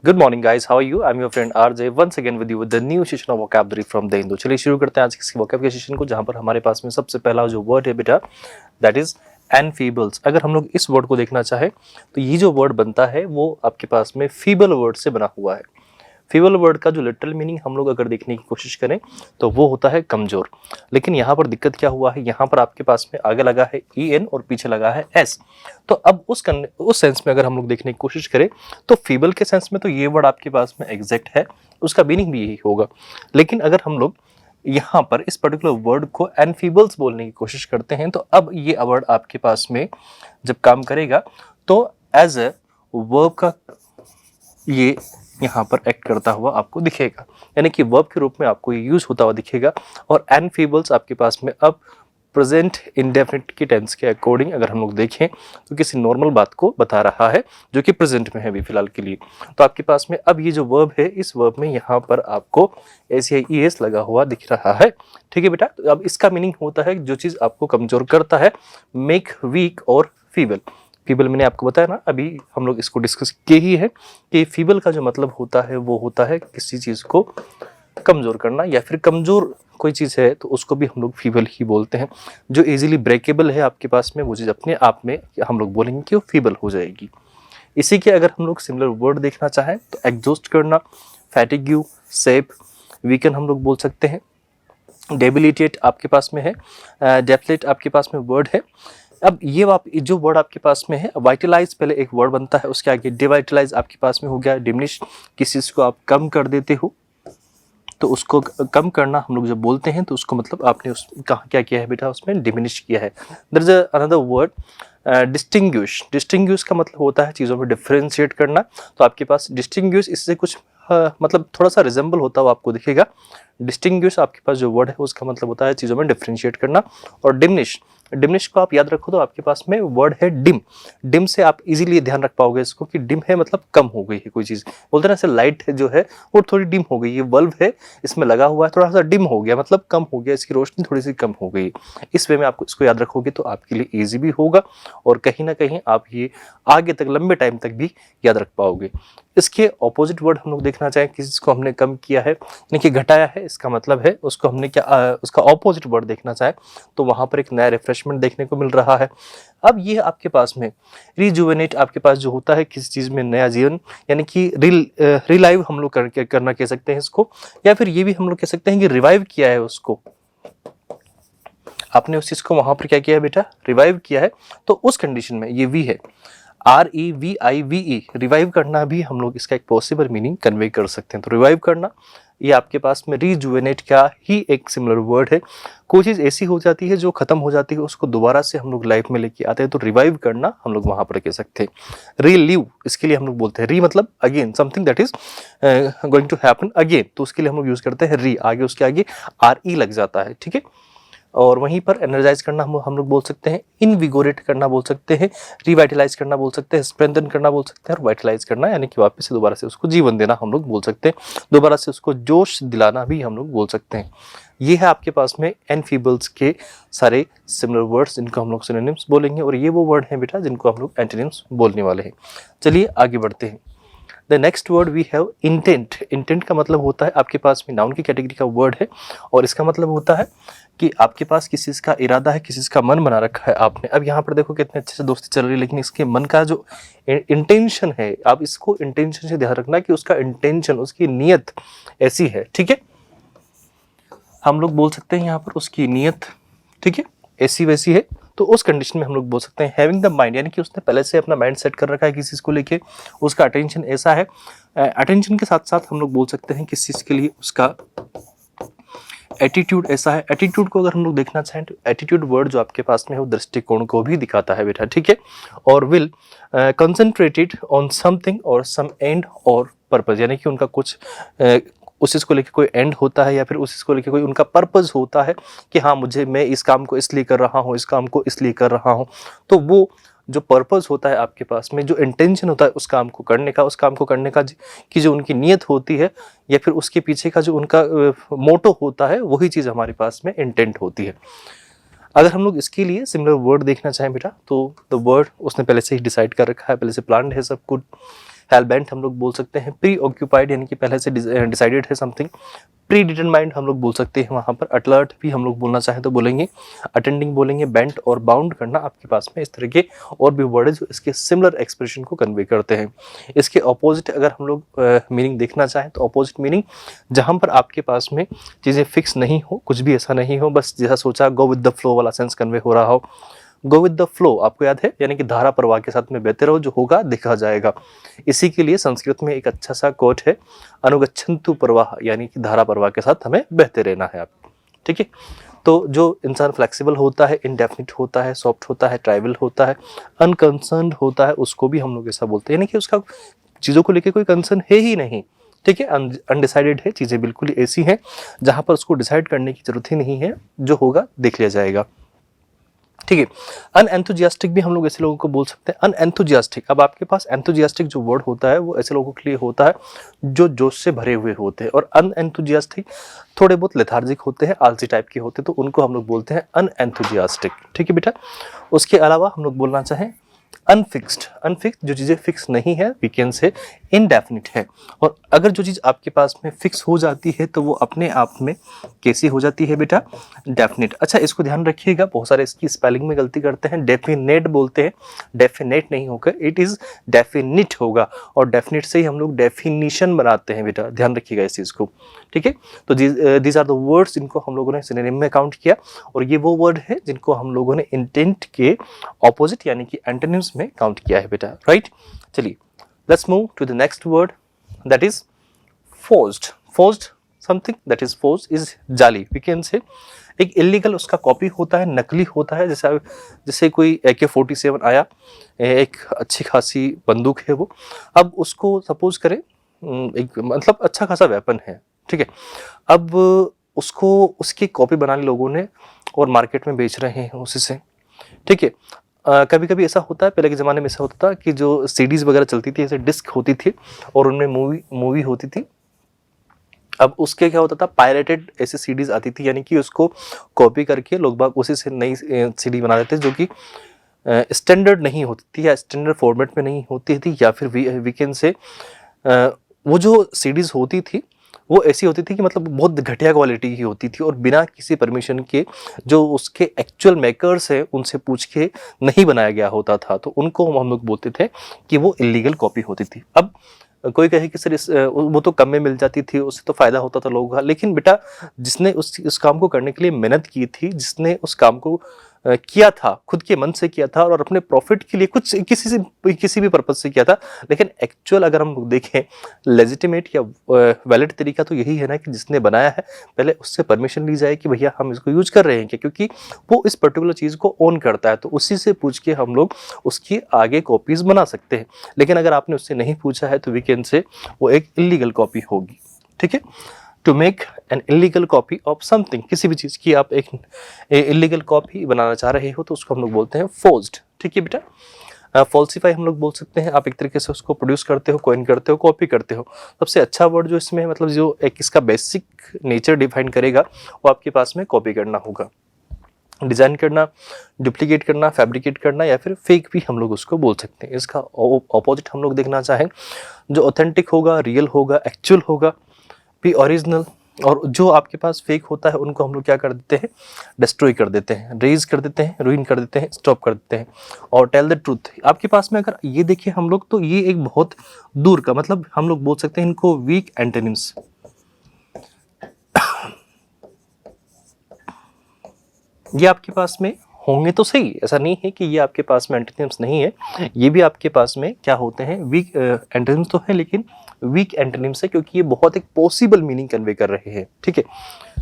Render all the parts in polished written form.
Good morning, guys. How are you? I'm your friend RJ once again with you with the new session of vocabulary from the Hindu. चलिए शुरू करते हैं आज की vocab के session को, जहां पर हमारे पास में सबसे पहला जो वर्ड है बेटा, दैट इज एनफीबल्स। अगर हम लोग इस वर्ड को देखना चाहें तो ये जो वर्ड बनता है वो आपके पास में फीबल वर्ड से बना हुआ है। फीबल वर्ड का जो लिटरल मीनिंग हम लोग अगर देखने की कोशिश करें तो वो होता है कमजोर। लेकिन यहाँ पर दिक्कत क्या हुआ है, यहाँ पर आपके पास में आगे लगा है EN और पीछे लगा है S। तो अब उस सेंस में अगर हम लोग देखने की कोशिश करें तो फीबल के सेंस में तो ये वर्ड आपके पास में एग्जैक्ट है, उसका मीनिंग भी यही होगा। लेकिन अगर हम लोग यहाँ पर इस पर्टिकुलर वर्ड को एनफीबल्स बोलने की कोशिश करते हैं तो अब ये वर्ड आपके पास में जब काम करेगा तो एज ए वर्ब का ये यहाँ पर एक्ट करता हुआ आपको दिखेगा, यानी कि वर्ब के रूप में आपको ये यूज होता हुआ दिखेगा। और एनफीबल्स आपके पास में अब प्रेजेंट इंडेफिनिट की टेंस के अकॉर्डिंग अगर हम लोग देखें तो किसी नॉर्मल बात को बता रहा है जो कि प्रेजेंट में है अभी फिलहाल के लिए। तो आपके पास में अब ये जो वर्ब है, इस वर्ब में यहाँ पर आपको SES लगा हुआ दिख रहा है। ठीक है बेटा, तो अब इसका मीनिंग होता है जो चीज़ आपको कमजोर करता है, मेक वीक और फीबल। फीबल मैंने आपको बताया ना, अभी हम लोग इसको डिस्कस किए ही है कि फीबल का जो मतलब होता है वो होता है किसी चीज़ को कमज़ोर करना, या फिर कमज़ोर कोई चीज़ है तो उसको भी हम लोग फीबल ही बोलते हैं। जो इजीली ब्रेकेबल है आपके पास में वो चीज़ अपने आप में हम लोग बोलेंगे कि वो फीबल हो जाएगी। इसी के अगर हम लोग सिमिलर वर्ड देखना चाहें तो एग्जॉस्ट करना, फैटिग्यू, सेप, वीकन हम लोग बोल सकते हैं। डेबिलिटेट आपके पास में है, डेप्लेट आपके पास में वर्ड है। अब ये जो वर्ड आपके पास में है, वाइटलाइज पहले एक वर्ड बनता है, उसके आगे डिवाइटलाइज आपके पास में हो गया। डिमिनिश, किसी चीज़ को आप कम कर देते हो तो उसको कम करना हम लोग जब बोलते हैं तो उसको मतलब आपने उस कहाँ क्या किया है बेटा, उसमें डिमिनिश किया है। There is another word distinguish. Distinguish का मतलब होता है चीज़ों में डिफ्रेंशिएट करना। तो आपके पास डिस्टिंग्विश इससे कुछ मतलब थोड़ा सा रिजेंबल होता हुआ आपको दिखेगा। डिस्टिंग्विश आपके पास जो वर्ड है उसका मतलब होता है चीज़ों में डिफ्रेंशिएट करना। और डिमिनिश, डिमिनिश को आप याद रखो तो आपके पास में वर्ड है डिम। डिम से आप इजीली ध्यान रख पाओगे इसको कि डिम है मतलब कम हो गई है कोई चीज़। बोलते हैं ना, ऐसे लाइट जो है वो थोड़ी डिम हो गई, ये बल्ब है इसमें लगा हुआ है, थोड़ा सा डिम हो गया मतलब कम हो गया, इसकी रोशनी थोड़ी सी कम हो गई। इस वे में आपको इसको याद रखोगे तो आपके लिए ईजी भी होगा और कहीं ना कहीं आप ये आगे तक लंबे टाइम तक भी याद रख पाओगे। इसके ऑपोजिट वर्ड हम लोग देखना चाहें, किसी चीज़ को हमने कम किया है यानी कि घटाया है, इसका मतलब है उसको हमने क्या उसका ऑपोजिट वर्ड देखना चाहें तो वहाँ पर एक नया रिफ्रेशमेंट देखने को मिल रहा है। अब ये आपके पास में रिजुवेनेट आपके पास जो होता है किसी चीज़ में नया जीवन, यानी कि रिलाइव हम लोग करना कह सकते हैं इसको, या फिर ये भी हम लोग कह सकते हैं कि रिवाइव किया है उसको, आपने उस चीज़ को वहाँ पर क्या किया है बेटा, रिवाइव किया है। तो उस कंडीशन में ये वी है, REVIVE, रिवाइव करना भी हम लोग इसका एक पॉसिबल मीनिंग कन्वे कर सकते हैं। तो रिवाइव करना ये आपके पास में रिजुवेनेट का ही एक सिमिलर वर्ड है। कोई चीज़ ऐसी हो जाती है जो खत्म हो जाती है उसको दोबारा से हम लोग लाइफ में लेके आते हैं तो रिवाइव करना हम लोग वहाँ पर कह सकते हैं। रीलिव, इसके लिए हम लोग बोलते हैं री मतलब again, something that is going to happen again, तो उसके लिए हम लोग यूज करते हैं री, आगे उसके आगे RE लग जाता है। ठीक है, और वहीं पर एनर्जाइज करना हम लोग बोल सकते हैं, इनविगोरेट करना बोल सकते हैं, रिवाइटलाइज करना बोल सकते हैं, स्ट्रेंथन करना बोल सकते हैं, और वाइटलाइज करना यानी कि वापस से दोबारा से उसको जीवन देना हम लोग बोल सकते हैं, दोबारा से उसको जोश दिलाना भी हम लोग बोल सकते हैं। ये है आपके पास में एनफीबल्स के सारे सिमिलर वर्ड्स जिनको हम लोग सिनोनिम्स बोलेंगे, और ये वो वर्ड हैं बेटा जिनको हम लोग एंटोनिम्स बोलने वाले हैं। चलिए आगे बढ़ते हैं। The next word we have intent. Intent का मतलब होता है आपके पास में नाउन की कैटेगरी का वर्ड है, और इसका मतलब होता है कि आपके पास किसी चीज़ का इरादा है, किसी चीज़ का मन बना रखा है आपने। अब यहाँ पर देखो कितने अच्छे से दोस्ती चल रही है, लेकिन इसके मन का जो इंटेंशन है, आप इसको इंटेंशन से ध्यान रखना कि उसका इंटेंशन, उसकी नीयत ऐसी है। ठीक है, हम लोग बोल सकते हैं यहाँ पर उसकी नीयत, ठीक है, ऐसी वैसी है। तो उस कंडीशन में हम लोग बोल सकते हैं हैविंग द माइंड, यानी कि उसने पहले से अपना माइंड सेट कर रखा है किसी चीज़ को लेके, उसका अटेंशन ऐसा है। अटेंशन के साथ साथ हम लोग बोल सकते हैं किस चीज़ के लिए उसका एटीट्यूड ऐसा है। एटीट्यूड को अगर हम लोग देखना चाहें तो एटीट्यूड वर्ड जो आपके पास में है वो दृष्टिकोण को भी दिखाता है बेटा। ठीक है, और विल कंसंट्रेटेड ऑन समथिंग और सम एंड और पर्पज, यानी कि उनका कुछ उस चीज़ को लेकर कोई एंड होता है या फिर उस चीज़ को लेकर कोई उनका पर्पस होता है कि हाँ मैं इस काम को इसलिए कर रहा हूँ, इस काम को इसलिए कर रहा हूँ। तो वो जो पर्पस होता है आपके पास में, जो इंटेंशन होता है उस काम को करने का, उस काम को करने का की जो उनकी नीयत होती है, या फिर उसके पीछे का जो उनका मोटो होता है, वही चीज़ हमारे पास में इंटेंट होती है। अगर हम लोग इसके लिए सिमिलर वर्ड देखना चाहें बेटा तो द वर्ड उसने पहले से ही डिसाइड कर रखा है, पहले से प्लान्ड है सब कुछ। हेलबेंट हम लोग बोल सकते हैं, प्री ऑक्यूपाइड यानी कि पहले से डिसाइडेड है समथिंग, प्री डिटरमाइंड हम लोग बोल सकते हैं वहाँ पर, अलर्ट भी हम लोग बोलना चाहें तो बोलेंगे, अटेंडिंग बोलेंगे, बेंट और बाउंड करना आपके पास में इस तरह के और भी वर्ड है जो इसके सिमिलर एक्सप्रेशन को कन्वे करते हैं। इसके अपोजिट अगर हम लोग मीनिंग देखना चाहें तो अपोजिट मीनिंग जहाँ पर आपके पास में चीज़ें फिक्स नहीं हो, कुछ भी ऐसा नहीं हो, बस जैसा सोचा गो विद द फ्लो वाला सेंस कन्वे हो रहा हो। गो विद द फ्लो आपको याद है, यानी कि धारा प्रवाह के साथ में बहते रहो, जो होगा देखा जाएगा। इसी के लिए संस्कृत में एक अच्छा सा कोट है, अनुगच्छन्तु प्रवाह, यानी कि धारा प्रवाह के साथ हमें बहते रहना है आप, ठीक है। तो जो इंसान फ्लेक्सिबल होता है, इनडेफिनिट होता है, सॉफ्ट होता है, ट्राइबल होता है, अनकंसर्न्ड होता है, उसको भी हम लोग ऐसा बोलते हैं, यानी कि उसका चीज़ों को लेकर कोई कंसर्न है ही नहीं, ठीक है, अनडिसाइडेड है, चीज़ें बिल्कुल ही ऐसी हैं जहाँ पर उसको डिसाइड करने की जरूरत ही नहीं है, जो होगा देख लिया जाएगा, ठीक है। अनएंथुजियास्टिक भी हम लोग ऐसे लोगों को बोल सकते हैं, अनएंथुजियास्टिक। अब आपके पास एंथुजियास्टिक जो वर्ड होता है वो ऐसे लोगों के लिए होता है जो जोश से भरे हुए होते हैं, और अनएंथुजियास्टिक थोड़े बहुत लेथार्जिक होते हैं, आलसी टाइप के होते हैं, तो उनको हम लोग बोलते हैं अनएंथुजियास्टिक, ठीक है बेटा। उसके अलावा हम लोग बोलना चाहें अनफिक्स्ड, अनफिक्स्ड जो चीज़ें फिक्स नहीं है, वी कैन से इनडेफिनिट है। और अगर जो चीज़ आपके पास में फिक्स हो जाती है तो वो अपने आप में कैसी हो जाती है बेटा, डेफिनेट। अच्छा इसको ध्यान रखिएगा, बहुत सारे इसकी स्पेलिंग में गलती करते हैं, डेफिनेट बोलते हैं, डेफिनेट नहीं होकर इट इज़ डेफिनिट होगा, और डेफिनेट से ही हम लोग डेफिनीशन बनाते हैं बेटा, ध्यान रखिएगा इस चीज़ को, ठीक है। तो दीज आर द वर्ड्स जिनको हम लोगों ने सिनोनिम में काउंट किया, और ये वो वर्ड है जिनको हम लोगों ने इंटेंट के ऑपोजिट यानी कि एंटोनिम्स में काउंट किया है बेटा, राइट। चलिए let's move to the next word, that is forced. Forced something that is forced is जाली, वी कैन से एक इलीगल उसका कॉपी होता है, नकली होता है, जैसे कोई AK-47 आया, एक अच्छी खासी बंदूक है वो, अब उसको सपोज करें एक मतलब अच्छा खासा वेपन है, ठीक है, अब उसको उसकी कॉपी बना ली लोगों ने और मार्केट में बेच रहे हैं उसी से, ठीक है। कभी कभी ऐसा होता है, पहले के ज़माने में ऐसा होता था कि जो सीडीज़ वगैरह चलती थी, ऐसे डिस्क होती थी और उनमें मूवी होती थी, अब उसके क्या होता था, पायरेटेड ऐसी सीडीज़ आती थी, यानी कि उसको कॉपी करके लोग बाग उसी से नई सीडी बना देते जो कि स्टैंडर्ड नहीं होती थी या स्टैंडर्ड फॉर्मेट में नहीं होती थी, या फिर वीकेंड से वो जो सीडीज़ होती थी वो ऐसी होती थी कि मतलब बहुत घटिया क्वालिटी की होती थी, और बिना किसी परमिशन के जो उसके एक्चुअल मेकर्स हैं उनसे पूछ के नहीं बनाया गया होता था, तो उनको हम लोग बोलते थे कि वो इलीगल कॉपी होती थी। अब कोई कहे कि सर वो तो कम में मिल जाती थी, उससे तो फायदा होता था लोगों का, लेकिन बेटा जिसने उस काम को करने के लिए मेहनत की थी, जिसने उस काम को किया था, खुद के मन से किया था और अपने प्रॉफिट के लिए कुछ किसी भी पर्पज से किया था, लेकिन एक्चुअल अगर हम देखें लेजिटिमेट या वैलिड तरीका तो यही है ना कि जिसने बनाया है पहले उससे परमिशन ली जाए कि भैया हम इसको यूज कर रहे हैं क्या, क्योंकि वो इस पर्टिकुलर चीज़ को ओन करता है, तो उसी से पूछ के हम लोग उसकी आगे कॉपीज बना सकते हैं। लेकिन अगर आपने उससे नहीं पूछा है तो वी कैन से वो एक इलीगल कॉपी होगी, ठीक है। To make an illegal copy of something, किसी भी चीज़ की आप एक इलीगल कॉपी बनाना चाह रहे हो तो उसको हम लोग बोलते हैं फोर्स्ड, ठीक है बेटा। फॉल्सिफाई हम लोग बोल सकते हैं, आप एक तरीके से उसको प्रोड्यूस करते हो, कॉइन करते हो, कॉपी करते हो। सबसे अच्छा वर्ड जो इसमें मतलब जो एक इसका बेसिक नेचर डिफाइन करेगा वो आपके पास में कॉपी करना होगा, डिज़ाइन करना, डुप्लीकेट करना, फैब्रिकेट करना, या फिर फेक भी हम लोग उसको बोल सकते हैं। इसका ऑपोजिट हम लोग देखना चाहें, जो ऑथेंटिक होगा, रियल होगा, एक्चुअल होगा, भी ओरिजिनल, और जो आपके पास फेक होता है उनको हम लोग क्या कर देते हैं, डिस्ट्रॉय कर देते हैं, रेज कर देते हैं, रूइन कर देते हैं, स्टॉप कर देते हैं। और टेल द ट्रूथ आपके पास में अगर ये देखें हम लोग, तो ये एक बहुत दूर का मतलब हम लोग बोल सकते हैं इनको वीक एंटोनिम्स। ये आपके पास में होंगे तो सही, ऐसा नहीं है कि ये आपके पास में एंटोनिम्स नहीं है, ये भी आपके पास में क्या होते हैं, वीक एंटोनिम्स तो है, लेकिन वीक एंटोनिम्स है क्योंकि ये बहुत एक पॉसिबल मीनिंग कन्वे कर रहे हैं, ठीक है।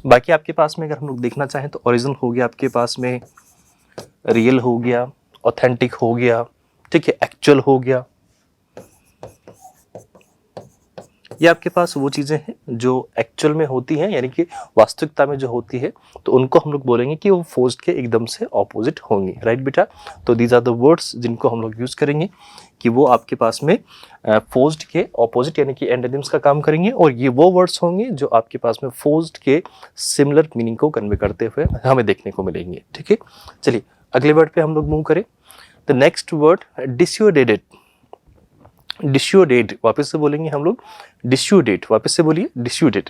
बाकी आपके पास में अगर हम लोग देखना चाहें तो ओरिजिनल हो गया, आपके पास में रियल हो गया, ऑथेंटिक हो गया, ठीक है, एक्चुअल हो गया, ये आपके पास वो चीज़ें हैं जो एक्चुअल में होती हैं, यानी कि वास्तविकता में जो होती है, तो उनको हम लोग बोलेंगे कि वो फोर्स्ड के एकदम से ऑपोजिट होंगी, राइट बेटा। तो दीज आर द वर्ड्स जिनको हम लोग यूज़ करेंगे कि वो आपके पास में फोर्स्ड के ऑपोजिट यानी कि एंटोनिम्स का काम करेंगे, और ये वो वर्ड्स होंगे जो आपके पास में फोर्स्ड के सिमिलर मीनिंग को कन्वे करते हुए हमें देखने को मिलेंगे, ठीक है। चलिए अगले वर्ड पे हम लोग मूव करें। The next word disordered. Desuetude, वापस से बोलेंगे हम लोग डिस्यूडेट, वापस से बोलिए डिस्यूडेट।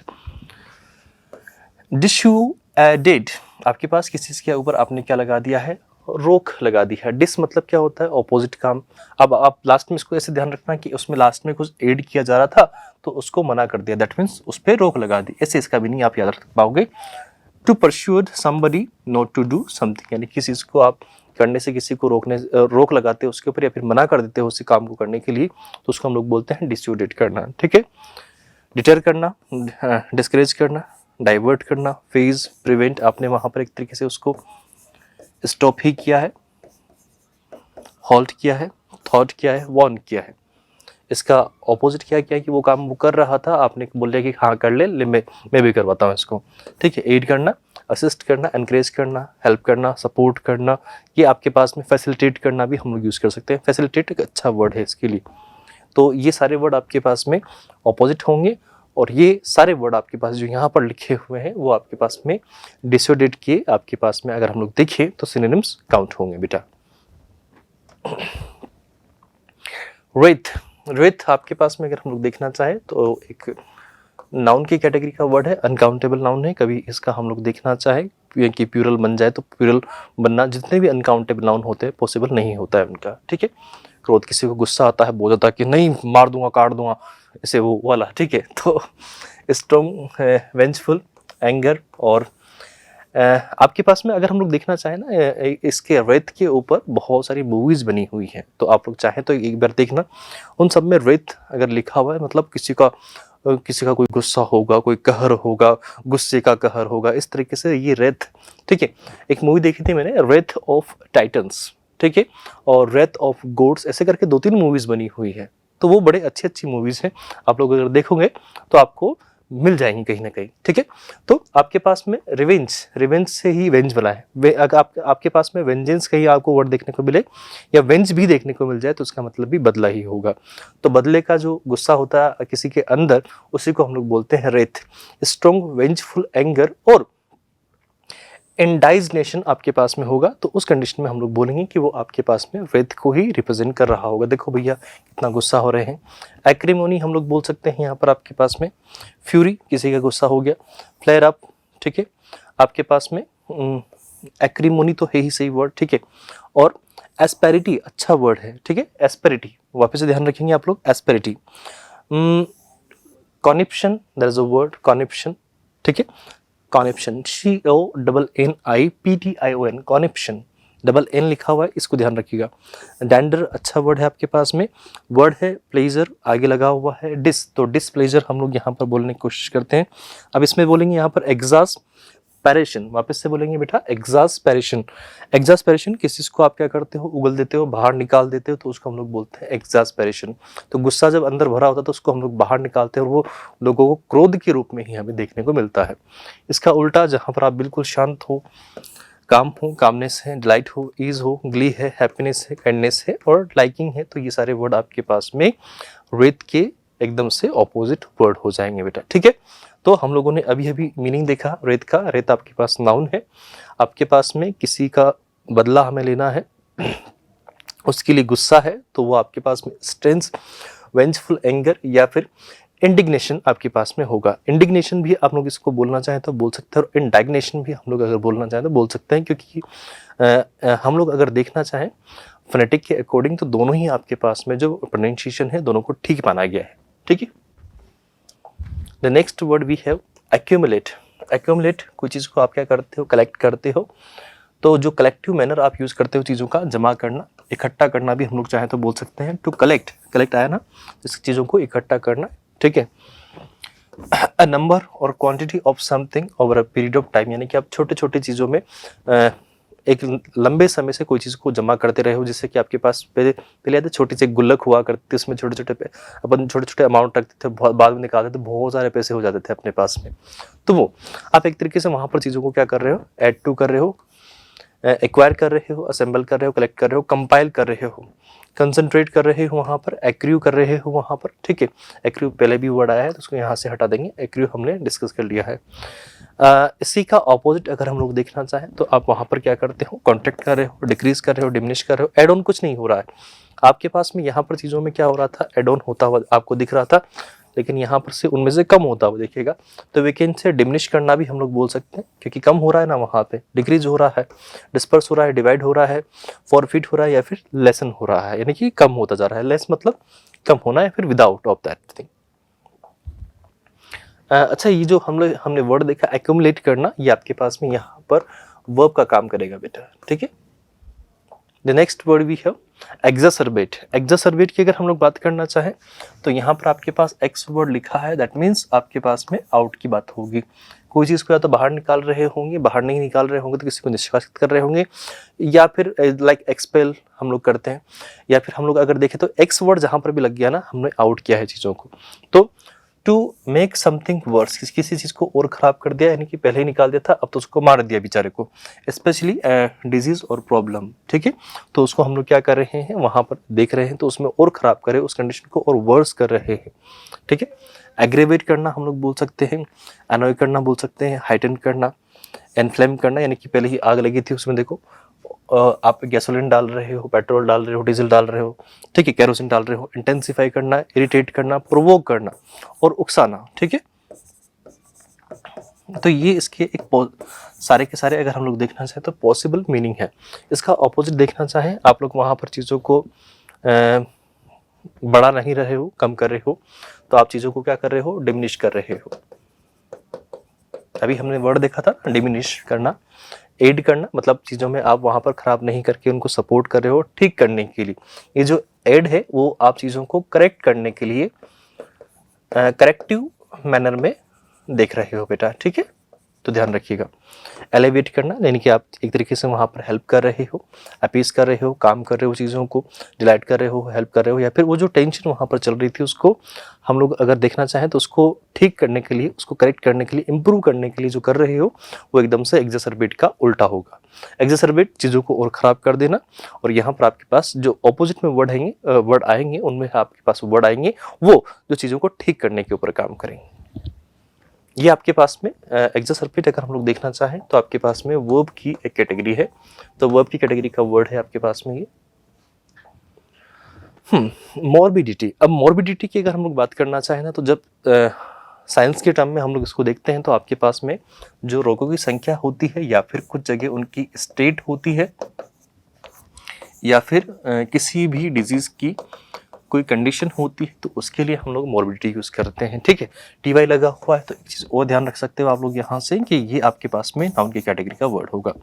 डिस्यूडेट, आपके पास किसी चीज़ के ऊपर आपने क्या लगा दिया है, रोक लगा दी है। डिस मतलब क्या होता है, ऑपोजिट काम। अब आप लास्ट में इसको ऐसे ध्यान रखना कि उसमें लास्ट में कुछ ऐड किया जा रहा था तो उसको मना कर दिया, दैट मीन्स उस पर रोक लगा दी, ऐसे इसका मीनिंग आप याद रख पाओगे। To persuade somebody not to do something, यानी किसी चीज़ को आप करने से किसी को रोक लगाते हो उसके ऊपर या फिर मना कर देते हो उसी काम को करने के लिए, तो उसको हम लोग बोलते हैं डिस्यूडेट करना। ठीक है, डिटर करना, डिस्करेज करना, डाइवर्ट करना, फेज, प्रिवेंट, आपने वहां पर एक तरीके से उसको स्टॉप ही किया है, हॉल्ट किया है, थॉट किया है, वॉर्न किया है। इसका ऑपोजिट क्या किया कि वो काम वो कर रहा था, आपने बोल दिया कि हाँ कर ले मैं भी करवाता हूँ इसको। ठीक है, एड करना, असिस्ट करना, एनकरेज करना, हेल्प करना, सपोर्ट करना, ये आपके पास में फैसिलिटेट करना भी हम लोग यूज़ कर सकते हैं। फैसिलिटेट एक अच्छा वर्ड है इसके लिए। तो ये सारे वर्ड आपके पास में ऑपोजिट होंगे और ये सारे वर्ड आपके पास जो यहाँ पर लिखे हुए हैं वो आपके पास में डिसऑर्डर्ड के आपके पास में अगर हम लोग देखें तो सिनोनिम्स काउंट होंगे बेटा। रेथ, रेथ आपके पास में अगर हम लोग देखना चाहें तो एक नाउन की कैटेगरी का वर्ड है, अनकाउंटेबल नाउन है। कभी इसका हम लोग देखना चाहें कि प्यूरल बन जाए तो प्यूरल बनना, जितने भी अनकाउंटेबल नाउन होते हैं पॉसिबल नहीं होता है उनका। ठीक है, क्रोध, किसी को गुस्सा आता है बोल जाता है कि नहीं मार दूंगा काट दूंगा, ऐसे वो वाला। ठीक है, तो स्ट्रॉन्ग, वेंजफुल, एंगर। और आपके पास में अगर हम लोग देखना चाहें ना इसके रेत के ऊपर बहुत सारी मूवीज बनी हुई हैं, तो आप लोग चाहें तो एक बार देखना, उन सब में रेत अगर लिखा हुआ है मतलब किसी का कोई गुस्सा होगा, कोई कहर होगा, गुस्से का कहर होगा, इस तरीके से ये रेत। ठीक है, एक मूवी देखी थी मैंने, रेथ ऑफ टाइटन्स। ठीक है, और रेथ ऑफ गोड्स, ऐसे करके 2-3 मूवीज बनी हुई है, तो वो बड़े अच्छी मूवीज हैं। आप लोग अगर देखोगे तो आपको मिल जाएंगी कहीं ना कहीं। ठीक है, तो आपके पास में रिवेंज, रिवेंज से ही वेंज बना है। अगर आपके पास में वेंजेंस कहीं आपको वर्ड देखने को मिले या वेंज भी देखने को मिल जाए तो उसका मतलब भी बदला ही होगा। तो बदले का जो गुस्सा होता है किसी के अंदर, उसी को हम लोग बोलते हैं रेथ। स्ट्रॉन्ग वेंजफुल एंगर और इंडाइजनेशन आपके पास में होगा तो उस कंडीशन में हम लोग बोलेंगे कि वो आपके पास में रेथ को ही रिप्रेजेंट कर रहा होगा। देखो भैया कितना गुस्सा हो रहे हैं। एक्रीमोनी हम लोग बोल सकते हैं यहाँ पर आपके पास में। फ्यूरी, किसी का गुस्सा हो गया। फ्लेयर अप, ठीक है, आपके पास में एक्रीमोनी तो है ही सही वर्ड। ठीक है, और एस्पेरिटी अच्छा वर्ड है। ठीक है, एस्पेरिटी वापस से ध्यान रखेंगे आप लोग, asperity. कॉनिप्शन, there is a word कॉनिप्शन। ठीक है, कॉनिप्शन, CONNIPTION, कॉनिप्शन, डबल एन लिखा हुआ है, इसको ध्यान रखिएगा। डैंडर अच्छा वर्ड है आपके पास में। वर्ड है प्लेजर, आगे लगा हुआ है डिस, तो डिसप्लेजर हम लोग यहाँ पर बोलने की कोशिश करते हैं। अब इसमें बोलेंगे यहाँ पर एग्जास्पेरेशन, वापस से बोलेंगे बेटा एग्जास्पेरेशन। एग्जास्पेरेशन किस चीज़ को आप क्या करते हो, उगल देते हो, बाहर निकाल देते हो, तो उसको हम लोग बोलते हैं एग्जास्पेरेशन। तो गुस्सा जब अंदर भरा होता है तो उसको हम लोग बाहर निकालते हैं और वो लोगों को क्रोध के रूप में ही हमें देखने को मिलता है। इसका उल्टा, जहाँ पर आप बिल्कुल शांत हो, काम हो, कामनेस है, डिलाइट हो, ईज हो, ग्ली है, हैप्पीनेस है, काइंडनेस है और लाइकिंग है, तो ये सारे वर्ड आपके पास में रेत के एकदम से ऑपोजिट वर्ड हो जाएंगे बेटा। ठीक है, तो हम लोगों ने अभी अभी मीनिंग देखा रेत का। रेत आपके पास नाउन है, आपके पास में किसी का बदला हमें लेना है, उसके लिए गुस्सा है तो वो आपके पास में स्ट्रेंथ, वेंजफुल एंगर या फिर इंडिग्नेशन आपके पास में होगा। इंडिग्नेशन भी आप लोग इसको बोलना चाहें तो बोल सकते हैं और इंडाग्नेशन भी हम लोग अगर बोलना चाहें तो बोल सकते हैं, क्योंकि हम लोग अगर देखना चाहें फोनेटिक के अकॉर्डिंग तो दोनों ही आपके पास में जो प्रोनाउंसिएशन है दोनों को ठीक माना गया है। ठीक है, the next word we have accumulate. Accumulate, कोई चीज़ को आप क्या करते हो, कलेक्ट करते हो, तो जो कलेक्टिव मैनर आप यूज़ करते हो चीज़ों का जमा करना, इकट्ठा करना भी हम लोग चाहें तो बोल सकते हैं। टू कलेक्ट, कलेक्ट आया ना, इस चीज़ों को इकट्ठा करना। ठीक है, अ नंबर और quantity of something over a period of time, यानी कि आप छोटे छोटे चीज़ों में एक लंबे समय से कोई चीज़ को जमा करते रहे हो, जिससे कि आपके पास पहले याद है छोटी सी गुल्लक हुआ करती, उसमें छोटे छोटे अपन छोटे छोटे अमाउंट रखते थे, बाद में निकालते थे, बहुत सारे पैसे हो जाते थे अपने पास में। तो वो आप एक तरीके से वहाँ पर चीज़ों को क्या कर रहे हो, ऐड टू कर रहे हो, एक्वायर कर रहे हो, असेंबल कर रहे हो, कलेक्ट कर रहे हो, कंपाइल कर रहे हो, कंसंट्रेट कर रहे हो, वहाँ पर एक्रिव कर रहे हो वहाँ पर। ठीक है, एक्रिव पहले भी वर्ड आया है तो उसको यहाँ से हटा देंगे, एक्रिव हमने डिस्कस कर लिया है। इसी का ऑपोजिट अगर हम लोग देखना चाहें तो आप वहां पर क्या करते हो, कॉन्ट्रैक्ट कर रहे हो, डिक्रीज कर रहे हो, डिमिनिश कर रहे हो, एड ऑन कुछ नहीं हो रहा है आपके पास में। यहाँ पर चीजों में क्या हो रहा था, एड ऑन होता हुआ आपको दिख रहा था, लेकिन यहाँ पर से उनमें से कम होता हुआ देखिएगा। तो वी कैन से डिमिनिश करना भी हम लोग बोल सकते हैं, क्योंकि कम हो रहा है ना, वहाँ पे डिक्रीज हो रहा है, डिस्पर्स हो रहा है, डिवाइड हो रहा है, फॉरफिट हो रहा है, या फिर लेसन हो रहा है, यानी कि कम होता जा रहा है। लेस मतलब कम होना, या फिर विदाउट ऑफ दैट थिंग। अच्छा, ये जो हमने वर्ड देखा एक्यूमुलेट करना, ये आपके पास में यहाँ पर वर्ब का काम करेगा बेटा, ठीक है। The next word we have exacerbate. Exacerbate की अगर हम लोग बात करना चाहें तो यहाँ पर आपके पास एक्स वर्ड लिखा है, दैट मीन्स आपके पास में आउट की बात होगी। कोई चीज़ को या तो बाहर निकाल रहे होंगे, बाहर नहीं निकाल रहे होंगे तो किसी को निष्कासित कर रहे होंगे, या फिर लाइक एक्सपेल हम लोग करते हैं, या फिर हम लोग अगर देखें तो एक्स वर्ड जहाँ पर भी लग गया ना, हमने आउट किया है चीज़ों को। तो टू मेक समथिंग वर्स, किसी चीज को और खराब कर दिया, यानी कि पहले ही निकाल दिया था, अब तो उसको मार दिया बेचारे को, स्पेशली डिजीज और प्रॉब्लम, ठीक है। तो उसको हम लोग क्या कर रहे हैं, वहां पर देख रहे हैं तो उसमें और खराब करे, उस कंडीशन को और वर्स कर रहे हैं, ठीक है। एग्रेवेट करना हम लोग बोल सकते हैं, अनॉय करना बोल सकते हैं, हाइटन करना, एनफ्लेम करना, यानी कि पहले ही आग लगी थी उसमें देखो आप गैसोलीन डाल रहे हो, पेट्रोल डाल रहे हो, डीजल डाल रहे हो, ठीक है, केरोसिन डाल रहे हो। इंटेंसिफाई करना, इरिटेट करना, प्रोवोक करना और उकसाना, ठीक है। तो ये इसके एक सारे के सारे अगर हम लोग देखना चाहें तो पॉसिबल मीनिंग है। इसका ऑपोजिट देखना चाहें, आप लोग वहां पर चीज़ों को बढ़ा नहीं रहे हो, कम कर रहे हो, तो आप चीज़ों को क्या कर रहे हो, डिमिनिश कर रहे हो। अभी हमने वर्ड देखा था डिमिनिश करना, एड करना, मतलब चीज़ों में आप वहाँ पर खराब नहीं करके उनको सपोर्ट कर रहे हो ठीक करने के लिए। ये जो एड है वो आप चीज़ों को करेक्ट करने के लिए करेक्टिव मैनर में देख रहे हो बेटा, ठीक है। तो ध्यान रखिएगा। एलिवेट करना यानी कि आप एक तरीके से वहाँ पर हेल्प कर रहे हो, अपीस कर रहे हो, काम कर रहे हो, चीज़ों को डिलाइट कर रहे हो, हेल्प कर रहे हो, या फिर वो जो टेंशन वहाँ पर चल रही थी उसको हम लोग अगर देखना चाहें तो उसको ठीक करने के लिए, उसको करेक्ट करने के लिए, इंप्रूव करने के लिए जो कर रहे हो वो एकदम से एक्सरबेट का उल्टा होगा। एक्सरबेट चीज़ों को और ख़राब कर देना, और यहाँ पर आपके पास जो अपोजिट में वर्ड आएंगे उनमें आपके पास वर्ड आएंगे वो जो चीज़ों को ठीक करने के ऊपर काम करेंगे। ये आपके पास में एक्सरबेट अगर हम लोग देखना चाहें तो आपके पास में वर्ब की एक कैटेगरी है। तो वर्ब की कैटेगरी का वर्ड है आपके पास में ये मॉर्बिडिटी। अब मॉर्बिडिटी की अगर हम लोग बात करना चाहें ना, तो जब साइंस के टर्म में हम लोग इसको देखते हैं तो आपके पास में जो रोगों की संख्या होती है, या फिर कुछ जगह उनकी स्टेट होती है, या फिर किसी भी डिजीज की कोई कंडीशन होती है, तो उसके लिए हम लोग मॉर्बिडिटी यूज करते हैं, ठीक है। टीवाई लगा हुआ है तो एक चीज और ध्यान रख सकते हो आप लोग यहाँ से कि ये आपके पास में नाउन की कैटेगरी का वर्ड होगा।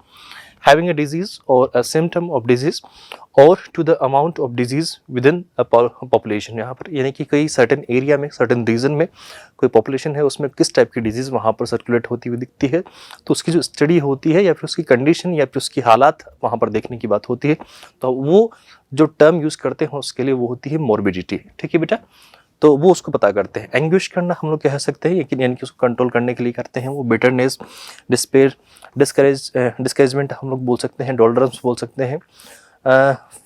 having a disease or a symptom of disease or to the amount of disease within a population। यहाँ पर यानी कि कई सर्टेन एरिया में, सर्टेन रीजन में कोई पॉपुलेशन है, उसमें किस टाइप की डिजीज़ वहाँ पर सर्कुलेट होती हुई दिखती है, तो उसकी जो स्टडी होती है या फिर उसकी कंडीशन या फिर उसकी हालात वहाँ पर देखने की बात होती है, तो वो जो टर्म यूज़ करते हैं उसके लिए वो होती है मॉर्बिडिटी, ठीक है बेटा। तो वो उसको पता करते हैं। एंग्विश करना हम लोग कह सकते हैं, लेकिन यानी कि उसको कंट्रोल करने के लिए करते हैं वो बिटरनेस, डिस्पेयर, डिस्करेजमेंट हम लोग बोल सकते हैं, डोल्ड्रम्स बोल सकते हैं।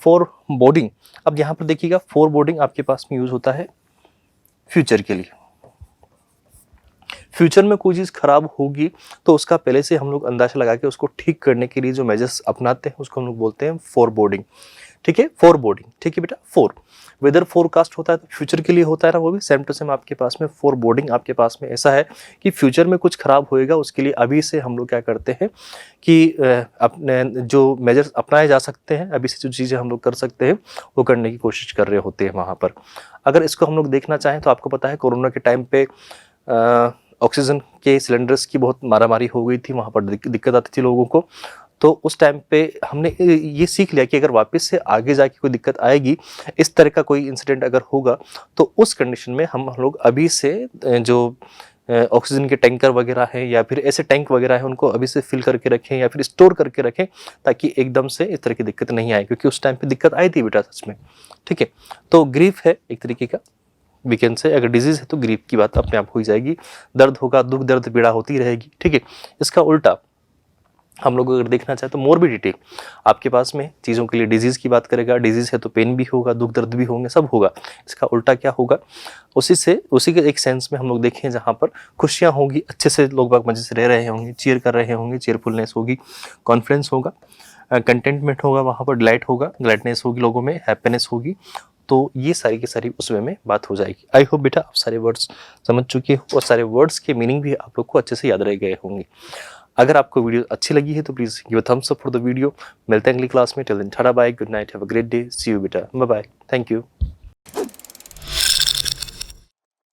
फॉर बोर्डिंग, अब यहाँ पर देखिएगा फॉर बोर्डिंग आपके पास में यूज होता है फ्यूचर के लिए। फ्यूचर में कोई चीज़ खराब होगी तो उसका पहले से हम लोग अंदाजा लगा के उसको ठीक करने के लिए जो मेजर्स अपनाते हैं उसको हम लोग बोलते हैं फॉर बोर्डिंग, ठीक है, फॉर बोर्डिंग, ठीक है बेटा। फॉर वेदर फोरकास्ट होता है तो फ्यूचर के लिए होता है ना, वो भी सेम टू सेम आपके पास में फॉर बोर्डिंग आपके पास में ऐसा है कि फ्यूचर में कुछ खराब होएगा, उसके लिए अभी से हम लोग क्या करते हैं कि अपने जो मेजर्स अपनाए जा सकते हैं, अभी से जो चीज़ें हम लोग कर सकते हैं वो करने की कोशिश कर रहे होते हैं वहाँ पर। अगर इसको हम लोग देखना चाहें तो आपको पता है कोरोना के टाइम पे ऑक्सीजन के सिलेंडर्स की बहुत मारामारी हो गई थी, वहाँ पर दिक्कत आती थी लोगों को। तो उस टाइम पे हमने ये सीख लिया कि अगर वापस से आगे जाके कोई दिक्कत आएगी, इस तरह का कोई इंसिडेंट अगर होगा, तो उस कंडीशन में हम लोग अभी से जो ऑक्सीजन के टैंकर वगैरह हैं या फिर ऐसे टैंक वगैरह हैं उनको अभी से फिल करके रखें या फिर स्टोर करके रखें, ताकि एकदम से इस तरह की दिक्कत नहीं आए, क्योंकि उस टाइम पे दिक्कत आई थी बेटा सच में, ठीक है। तो ग्रीफ है एक तरीके का वीकेंड से, अगर डिजीज है तो ग्रीफ की बात अपने आप हो ही जाएगी, दर्द होगा, दुख दर्द पीड़ा होती रहेगी, ठीक है। इसका उल्टा हम लोग अगर देखना चाहें तो मोर्बिडिटी, आपके पास में चीज़ों के लिए डिजीज़ की बात करेगा, डिजीज़ है तो पेन भी होगा, दुख दर्द भी होंगे, सब होगा। इसका उल्टा क्या होगा, उसी के एक सेंस में हम लोग देखें जहाँ पर खुशियाँ होंगी, अच्छे से लोग बाग मज़े से रह रहे होंगे, चीयर कर रहे होंगे, चीयरफुलनेस होगी, कॉन्फिडेंस होगा, कंटेंटमेंट होगा, वहाँ पर डिलाइट होगा, ग्लैडनेस होगी, लोगों में हैप्पीनेस होगी। तो ये सारी की सारी उस वे में बात हो जाएगी। आई होप बेटा आप सारे वर्ड्स समझ चुके हो और सारे वर्ड्स के मीनिंग भी आप लोग को अच्छे से याद रह गए होंगे। अगर आपको वीडियो अच्छी लगी है तो please give a thumbs up for the video. मिलते हैं अगली क्लास में। Till then tata bye, good night, have a great day, see you बेटा, बाय बाय, थैंक यू।